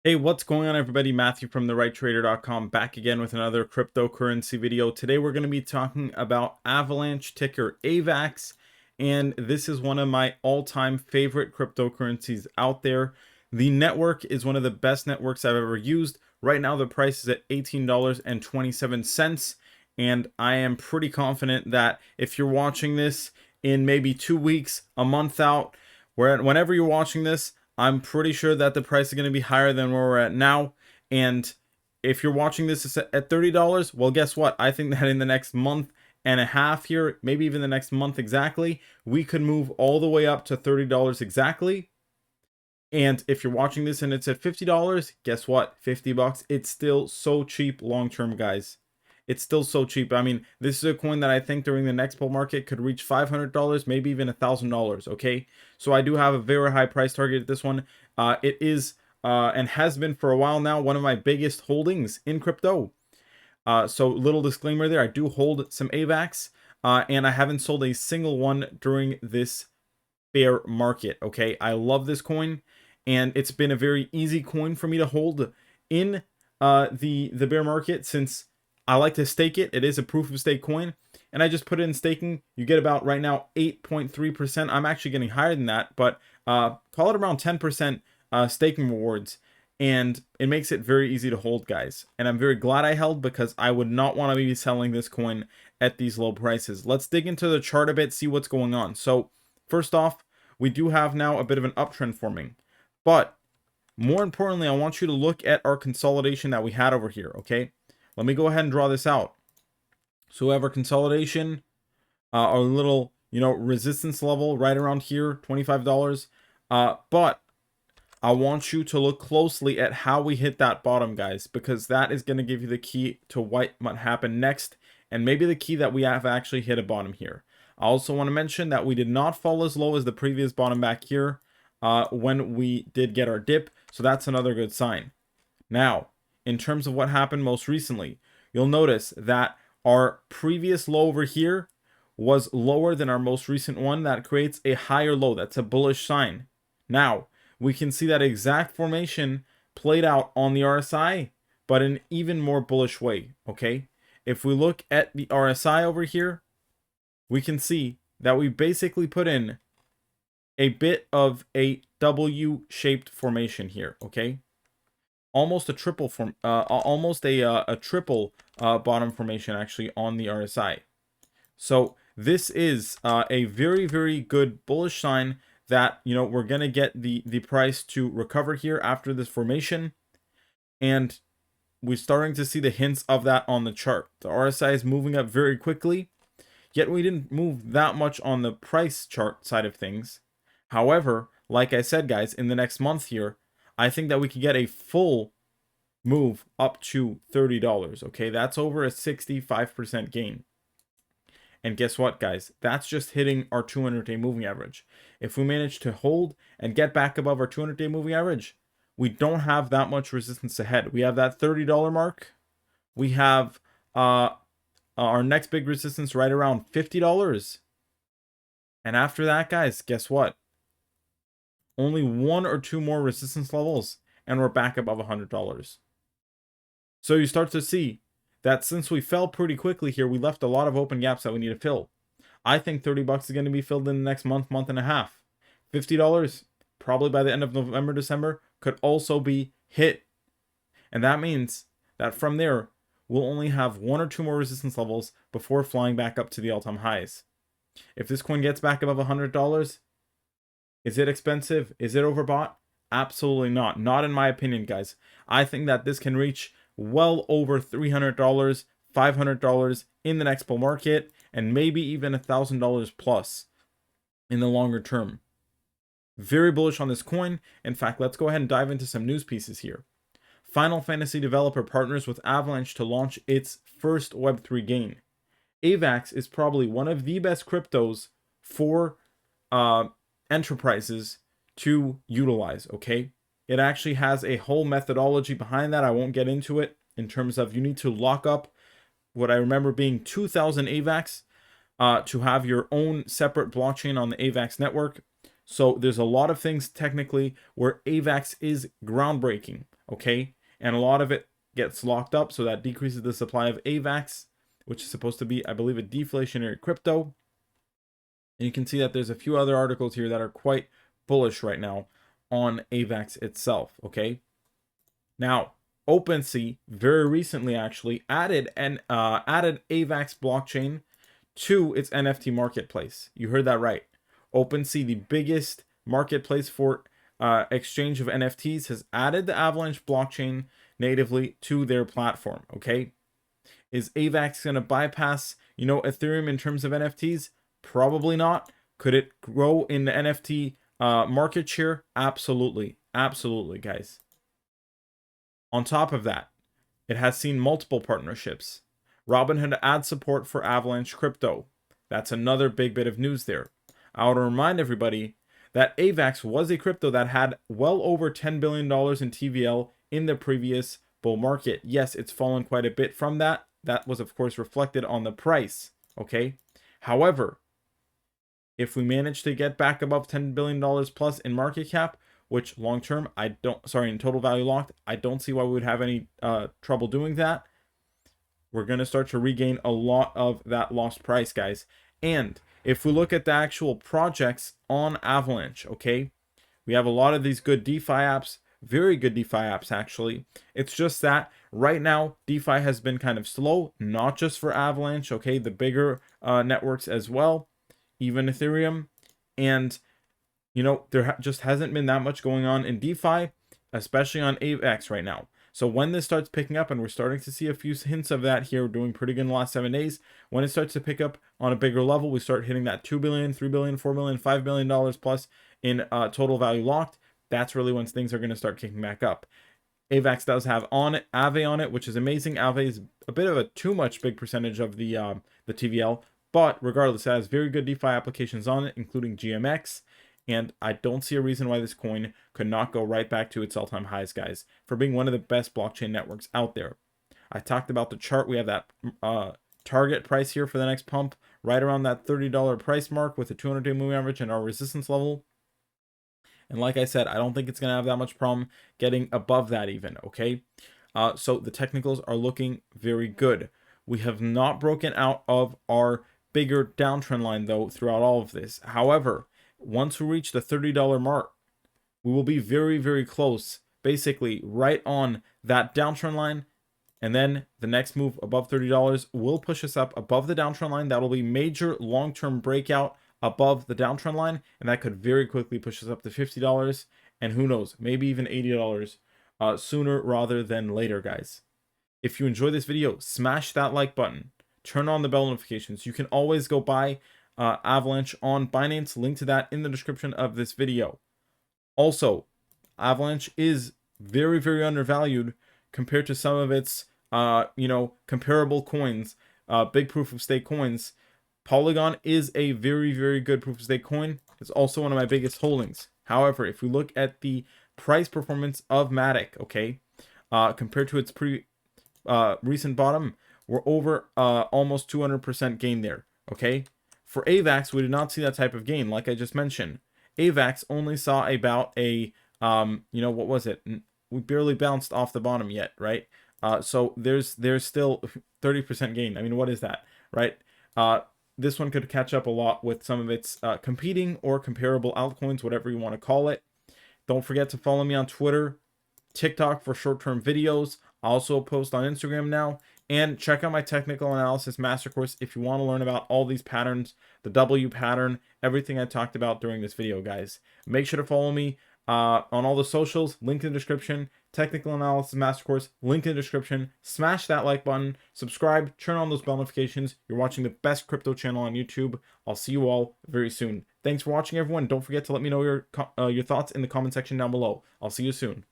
Hey, what's going on, everybody? Matthew from therighttrader.com back again with another cryptocurrency video. Today we're going to be talking about Avalanche, ticker AVAX, and this is one of my all-time favorite cryptocurrencies out there. The network is one of the best networks I've ever used. Right now the price is at $18.27, and I am pretty confident that if you're watching this in maybe 2 weeks, a month out, whenever you're watching this, I'm pretty sure that the price is going to be higher than where we're at now. And if you're watching this at $30, well, guess what? I think that in the next month and a half here, maybe even the next month exactly, we could move all the way up to $30 exactly. And if you're watching this and it's at $50, guess what? 50 bucks. It's still so cheap long term, guys. It's still so cheap. I mean, this is a coin that I think during the next bull market could reach $500, maybe even $1,000. Okay, so I do have a very high price target at this one. It is and has been for a while now one of my biggest holdings in crypto. So little disclaimer there, I do hold some AVAX, and I haven't sold a single one during this bear market. Okay, I love this coin, and it's been a very easy coin for me to hold in the bear market, since I like to stake it. It is a proof of stake coin, and I just put it in staking. You get about right now 8.3%. I'm actually getting higher than that, but call it around 10% staking rewards, and it makes it very easy to hold, guys. And I'm very glad I held, because I would not want to be selling this coin at these low prices. Let's dig into the chart a bit, see what's going on. So first off, we do have now a bit of an uptrend forming, but more importantly, I want you to look at our consolidation that we had over here. Okay, let me go ahead and draw this out. So we have our consolidation, our little, resistance level right around here, $25. But I want you to look closely at how we hit that bottom, guys, because that is going to give you the key to what might happen next, and maybe the key that we have actually hit a bottom here. I also want to mention that we did not fall as low as the previous bottom back here when we did get our dip, so that's another good sign. Now, in terms of what happened most recently, you'll notice that our previous low over here was lower than our most recent one. That creates a higher low. That's a bullish sign. Now, we can see that exact formation played out on the RSI, but in an even more bullish way. Okay, if we look at the RSI over here, we can see that we basically put in a bit of a W-shaped formation here. Okay, almost a triple form, almost a triple bottom formation actually on the RSI. So this is a very, very good bullish sign that, we're going to get the price to recover here after this formation. And we're starting to see the hints of that on the chart. The RSI is moving up very quickly, yet we didn't move that much on the price chart side of things. However, like I said, guys, in the next month here, I think that we could get a full move up to $30. Okay, that's over a 65% gain. And guess what, guys? That's just hitting our 200-day moving average. If we manage to hold and get back above our 200-day moving average, we don't have that much resistance ahead. We have that $30 mark. We have our next big resistance right around $50. And after that, guys, guess what? Only one or two more resistance levels, and we're back above $100. So you start to see that since we fell pretty quickly here, we left a lot of open gaps that we need to fill. I think 30 bucks is going to be filled in the next month, month and a half. $50, probably by the end of November, December, could also be hit. And that means that from there, we'll only have one or two more resistance levels before flying back up to the all-time highs. If this coin gets back above $100, is it expensive? Is it overbought? Absolutely not. Not in my opinion, guys. I think that this can reach well over $300, $500 in the next bull market, and maybe even $1,000 plus in the longer term. Very bullish on this coin. In fact, let's go ahead and dive into some news pieces here. Final Fantasy developer partners with Avalanche to launch its first Web3 game. AVAX is probably one of the best cryptos for enterprises to utilize. Okay, it actually has a whole methodology behind that. I won't get into it in terms of you need to lock up what I remember being 2,000 AVAX to have your own separate blockchain on the AVAX network. So there's a lot of things technically where AVAX is groundbreaking. okay? And a lot of it gets locked up, so that decreases the supply of AVAX, which is supposed to be, I believe, a deflationary crypto. And you can see that there's a few other articles here that are quite bullish right now on AVAX itself, okay? Now, OpenSea very recently actually added AVAX blockchain to its NFT marketplace. You heard that right. OpenSea, the biggest marketplace for exchange of NFTs, has added the Avalanche blockchain natively to their platform. Okay, is AVAX going to bypass, Ethereum in terms of NFTs? Probably not. Could it grow in the NFT market share? Absolutely, absolutely, guys. On top of that, it has seen multiple partnerships. Robinhood adds support for Avalanche crypto. That's another big bit of news there. I want to remind everybody that AVAX was a crypto that had well over $10 billion in TVL in the previous bull market. Yes, it's fallen quite a bit from that. That was, of course, reflected on the price. Okay. However, if we manage to get back above $10 billion plus in market cap, which long term, in total value locked, I don't see why we would have any trouble doing that. We're going to start to regain a lot of that lost price, guys. And if we look at the actual projects on Avalanche, okay, we have a lot of these good DeFi apps, very good DeFi apps, actually. It's just that right now, DeFi has been kind of slow, not just for Avalanche, okay, the bigger networks as well, even Ethereum. And, there just hasn't been that much going on in DeFi, especially on AVAX right now. So when this starts picking up, and we're starting to see a few hints of that here, we're doing pretty good in the last 7 days. When it starts to pick up on a bigger level, we start hitting that $2 billion, $3 billion, $4 billion, $5 billion plus in total value locked. That's really when things are going to start kicking back up. AVAX does have Aave on it, which is amazing. Aave is a bit of a too much big percentage of the TVL, but regardless, it has very good DeFi applications on it, including GMX. And I don't see a reason why this coin could not go right back to its all-time highs, guys, for being one of the best blockchain networks out there. I talked about the chart. We have that target price here for the next pump, right around that $30 price mark with a 200-day moving average and our resistance level. And like I said, I don't think it's going to have that much problem getting above that even, okay? So the technicals are looking very good. We have not broken out of our bigger downtrend line, though, throughout all of this. However, once we reach the $30 mark, we will be very, very close, basically right on that downtrend line. And then the next move above $30 will push us up above the downtrend line. That will be major long-term breakout above the downtrend line. And that could very quickly push us up to $50. And who knows, maybe even $80 sooner rather than later, guys. If you enjoyed this video, smash that like button. Turn on the bell notifications. You can always go buy Avalanche on Binance. Link to that in the description of this video. Also, Avalanche is very, very undervalued compared to some of its, comparable coins, big proof of stake coins. Polygon is a very, very good proof of stake coin. It's also one of my biggest holdings. However, if we look at the price performance of Matic, okay, compared to its recent bottom, we're over almost 200% gain there, okay? For AVAX, we did not see that type of gain, like I just mentioned. AVAX only saw about a, what was it? We barely bounced off the bottom yet, right? So there's still 30% gain. I mean, what is that, right? This one could catch up a lot with some of its competing or comparable altcoins, whatever you want to call it. Don't forget to follow me on Twitter, TikTok for short-term videos. I also post on Instagram now. And check out my technical analysis master course if you want to learn about all these patterns, the W pattern, everything I talked about during this video, guys. Make sure to follow me on all the socials, link in the description. Technical analysis master course, link in the description. Smash that like button, subscribe, turn on those bell notifications. You're watching the best crypto channel on YouTube. I'll see you all very soon. Thanks for watching, everyone. Don't forget to let me know your thoughts in the comment section down below. I'll see you soon.